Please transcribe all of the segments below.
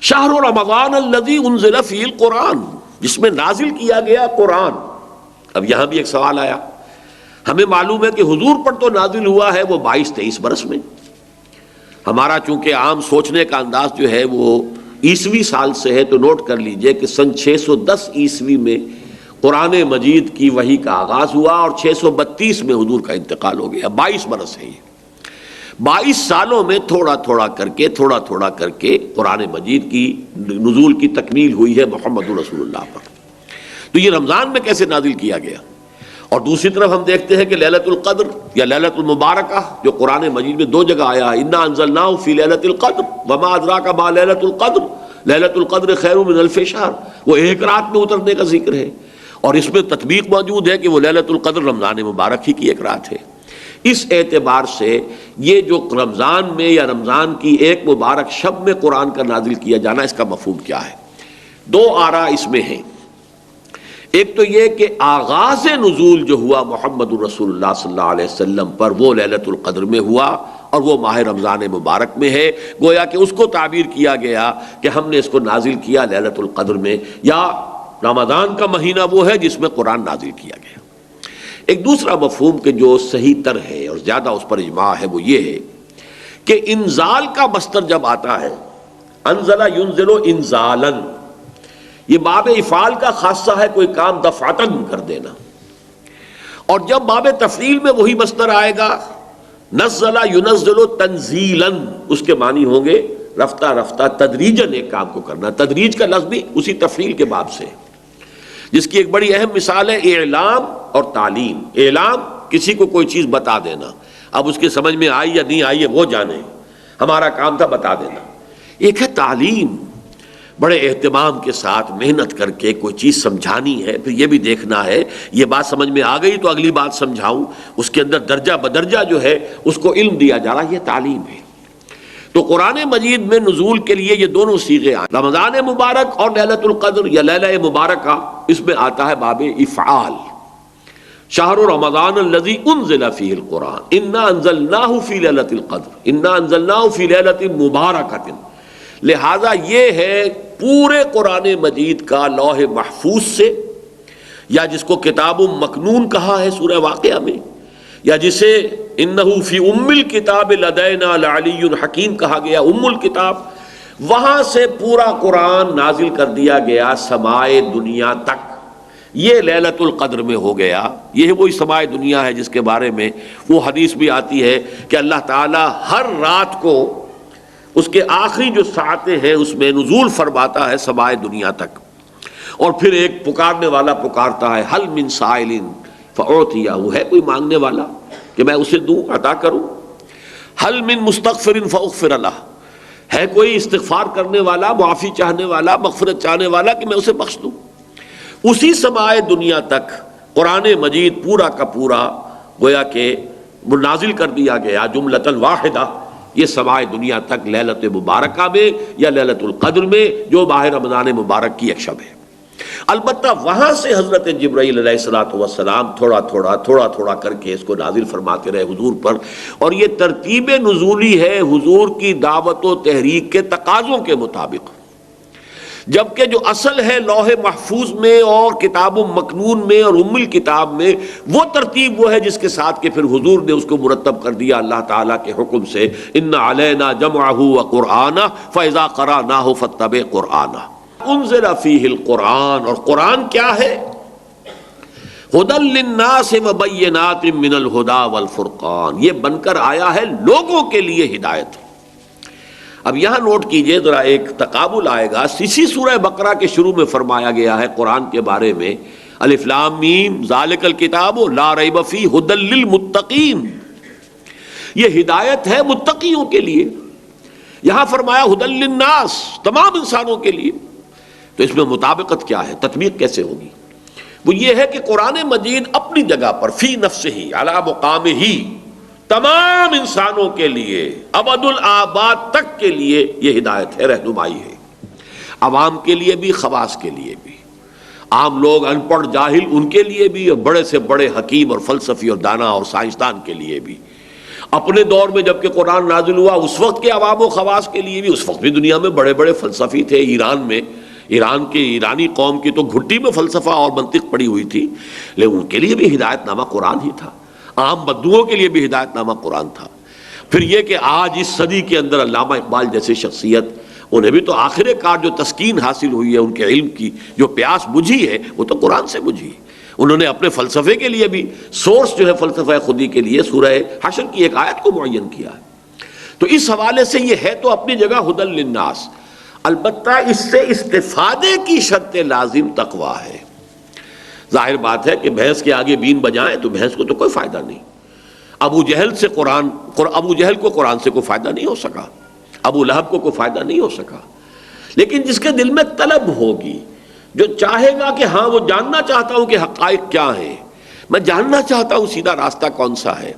شہر رمضان الذی انزل فیہ القرآن، جس میں نازل کیا گیا قرآن۔ اب یہاں بھی ایک سوال آیا، ہمیں معلوم ہے کہ حضور پر تو نازل ہوا ہے وہ 22-23 برس میں، ہمارا چونکہ عام سوچنے کا انداز جو ہے وہ عیسوی سال سے ہے، تو نوٹ کر لیجئے کہ سن 610 عیسوی میں قرآن مجید کی وحی کا آغاز ہوا اور 632 میں حضور کا انتقال ہو گیا، 22 برس ہے یہ۔ 22 سالوں میں تھوڑا تھوڑا کر کے قرآن مجید کی نزول کی تکمیل ہوئی ہے محمد رسول اللہ پر۔ تو یہ رمضان میں کیسے نازل کیا گیا؟ اور دوسری طرف ہم دیکھتے ہیں کہ لیلۃ القدر یا لیلۃ المبارکہ جو قرآن مجید میں 2 جگہ آیا ہے، انا انزلناہ فی لیلۃ القدر وما ادراک ما لیلۃ القدر، لیلۃ القدر خیر من الف شہر، وہ ایک رات میں اترنے کا ذکر ہے، اور اس میں تطبیق موجود ہے کہ وہ لیلۃ القدر رمضان مبارک ہی کی ایک رات ہے۔ اس اعتبار سے یہ جو رمضان میں یا رمضان کی ایک مبارک شب میں قرآن کا نازل کیا جانا، اس کا مفہوم کیا ہے؟ 2 آراء اس میں ہیں۔ ایک تو یہ کہ آغاز نزول جو ہوا محمد رسول اللہ صلی اللہ علیہ وسلم پر وہ لیلۃ القدر میں ہوا اور وہ ماہ رمضان مبارک میں ہے، گویا کہ اس کو تعبیر کیا گیا کہ ہم نے اس کو نازل کیا لیلۃ القدر میں، یا رمضان کا مہینہ وہ ہے جس میں قرآن نازل کیا گیا۔ ایک دوسرا مفہوم کہ جو صحیح تر ہے اور زیادہ اس پر اجماع ہے وہ یہ ہے کہ انزال کا مصدر جب آتا ہے، انزل ینزل انزالا، یہ باب افعال کا خاصہ ہے، کوئی کام دفعتاً کر دینا، اور جب باب تفعیل میں وہی مصدر آئے گا نزل ینزل تنزیلا، اس کے معنی ہوں گے رفتہ رفتہ تدریجاً ایک کام کو کرنا۔ تدریج کا لفظ بھی اسی تفعیل کے باب سے، جس کی ایک بڑی اہم مثال ہے اعلام اور تعلیم۔ اعلام، کسی کو کوئی چیز بتا دینا، اب اس کے سمجھ میں آئی یا نہیں آئی ہے وہ جانے، ہمارا کام تھا بتا دینا۔ ایک ہے تعلیم، بڑے اہتمام کے ساتھ محنت کر کے کوئی چیز سمجھانی ہے، پھر یہ بھی دیکھنا ہے یہ بات سمجھ میں آ گئی تو اگلی بات سمجھاؤں، اس کے اندر درجہ بدرجہ جو ہے اس کو علم دیا جا رہا، یہ تعلیم ہے۔ تو قرآن مجید میں نزول کے لیے یہ دونوں صیغے آئے، رمضان مبارک اور لیلۃ القدر یا لیلہ مبارکہ، اس میں آتا ہے باب افعال، شہر رمضان الذی انزل فیہ القرآن انا انزلناہ فی لیلۃ القدر انا انزلناہ فی لیلۃ مبارکۃ۔ لہذا یہ ہے پورے قرآن مجید کا لوح محفوظ سے، یا جس کو کتاب مکنون کہا ہے سورہ واقعہ میں، یا جسے انہ فی ام الکتاب لدینا لعلی حکیم کہا گیا، ام الکتاب، وہاں سے پورا قرآن نازل کر دیا گیا سمائے دنیا تک۔ یہ لیلۃ القدر میں ہو گیا، یہ وہی سمائے دنیا ہے جس کے بارے میں وہ حدیث بھی آتی ہے کہ اللہ تعالیٰ ہر رات کو اس کے آخری جو ساعتیں ہیں اس میں نزول فرماتا ہے سمائے دنیا تک، اور پھر ایک پکارنے والا پکارتا ہے حل من سائل فاعطیہ، ہے کوئی مانگنے والا کہ میں اسے دوں، عطا کروں، حل من مستغفر فاغفر لہ، ہے کوئی استغفار کرنے والا، معافی چاہنے والا، مغفرت چاہنے والا کہ میں اسے بخش دوں۔ اسی سمائے دنیا تک قرآن مجید پورا کا پورا گویا کہ نازل کر دیا گیا جملۃ واحدہ، یہ سمائے دنیا تک لیلۃ مبارکہ میں یا لیلۃ القدر میں جو ماہ رمضان مبارک کی ایک شب ہے۔ البتہ وہاں سے حضرت جبرائیل علیہ الصلوۃ والسلام تھوڑا تھوڑا کر کے اس کو نازل فرماتے رہے حضور پر، اور یہ ترتیب نزولی ہے حضور کی دعوت و تحریک کے تقاضوں کے مطابق، جبکہ جو اصل ہے لوح محفوظ میں اور کتاب مکنون میں اور ام الکتاب میں، وہ ترتیب وہ ہے جس کے ساتھ کہ پھر حضور نے اس کو مرتب کر دیا اللہ تعالیٰ کے حکم سے، ان علینا جمعہ وقرآنہ فاذا قرأناہ فاتبع قرآنہ۔ انزل فیہ القرآن، اور قرآن کیا ہے؟ ھدی للناس وبینات من الھدی والفرقان، یہ بن کر آیا ہے لوگوں کے لیے ہدایت۔ اب یہاں نوٹ کیجئے ذرا، ایک تقابل آئے گا، اسی سورہ بقرہ کے شروع میں فرمایا گیا ہے قرآن کے بارے میں، الف لام میم ذالک الکتاب لا ریب فیہ ھدی للمتقین، یہ ہدایت ہے متقیوں کے لیے۔ یہاں فرمایا ھدی للناس، تمام انسانوں کے لیے، تو اس میں مطابقت کیا ہے، تطبیق کیسے ہوگی؟ وہ یہ ہے کہ قرآن مجید اپنی جگہ پر فی نفسہ علی مقامہ، تمام انسانوں کے لیے ابد الآباد تک کے لیے یہ ہدایت ہے، رہنمائی ہے، عوام کے لیے بھی، خواص کے لیے بھی، عام لوگ ان پڑھ جاہل ان کے لیے بھی، اور بڑے سے بڑے حکیم اور فلسفی اور دانا اور سائنسدان کے لیے بھی۔ اپنے دور میں جب کہ قرآن نازل ہوا اس وقت کے عوام و خواص کے لیے بھی، اس وقت بھی دنیا میں بڑے بڑے فلسفی تھے. ایران میں، ایرانی قوم کی تو گھٹی میں فلسفہ اور منطق پڑی ہوئی تھی، لیکن ان کے لیے بھی ہدایت نامہ قرآن ہی تھا. عام بدوؤں کے لیے بھی ہدایت نامہ قرآن تھا. پھر یہ کہ آج اس صدی کے اندر علامہ اقبال جیسے شخصیت، انہیں بھی تو آخر کار جو تسکین حاصل ہوئی ہے، ان کے علم کی جو پیاس بجھی ہے، وہ تو قرآن سے بجھی. انہوں نے اپنے فلسفے کے لیے بھی سورس جو ہے فلسفہ خودی کے لیے سورہ حشر کی ایک آیت کو معین کیا ہے. تو اس حوالے سے یہ ہے تو اپنی جگہ ہدی للناس، البتہ اس سے استفادے کی شرط لازم تقوی ہے. ظاہر بات ہے کہ بھینس کے آگے بین بجائیں تو بھینس کو تو کوئی فائدہ نہیں. ابو جہل کو قرآن سے کوئی فائدہ نہیں ہو سکا، ابو لہب کو کوئی فائدہ نہیں ہو سکا. لیکن جس کے دل میں طلب ہوگی، جو چاہے گا کہ ہاں وہ جاننا چاہتا ہوں کہ حقائق کیا ہیں، میں جاننا چاہتا ہوں سیدھا راستہ کون سا ہے،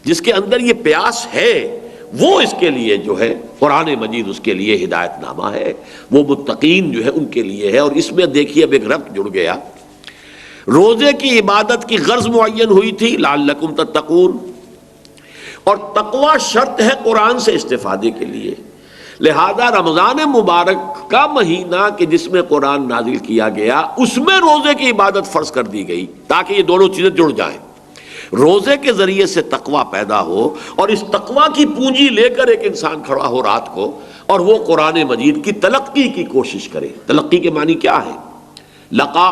جس کے اندر یہ پیاس ہے، وہ اس کے لیے جو ہے قرآن مجید اس کے لیے ہدایت نامہ ہے. وہ متقین جو ہے ان کے لیے ہے. اور اس میں دیکھیے اب ایک ربط جڑ گیا. روزے کی عبادت کی غرض معین ہوئی تھی لعلکم تتقون، اور تقوی شرط ہے قرآن سے استفادے کے لیے. لہذا رمضان مبارک کا مہینہ کہ جس میں قرآن نازل کیا گیا، اس میں روزے کی عبادت فرض کر دی گئی تاکہ یہ دونوں چیزیں جڑ جائیں. روزے کے ذریعے سے تقوی پیدا ہو، اور اس تقوی کی پونجی لے کر ایک انسان کھڑا ہو رات کو اور وہ قرآن مجید کی تلقی کی کوشش کرے. تلقی کے معنی کیا ہے؟ لقا،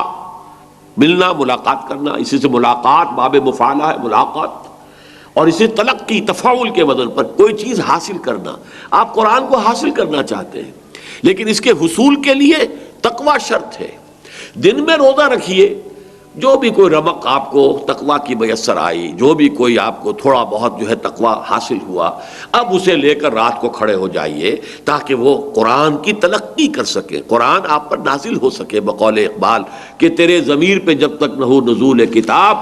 ملنا، ملاقات کرنا. اسی سے ملاقات باب مفعلہ ہے، ملاقات. اور اسی تلقی تفاعل کے وزن پر کوئی چیز حاصل کرنا. آپ قرآن کو حاصل کرنا چاہتے ہیں، لیکن اس کے حصول کے لیے تقوی شرط ہے. دن میں روزہ رکھیے، جو بھی کوئی رمق آپ کو تقوی کی میسر آئی، جو بھی کوئی آپ کو تھوڑا بہت جو ہے تقوی حاصل ہوا، اب اسے لے کر رات کو کھڑے ہو جائیے تاکہ وہ قرآن کی تلقی کر سکے، قرآن آپ پر نازل ہو سکے. بقول اقبال کہ تیرے ضمیر پہ جب تک نہ ہو نزول کتاب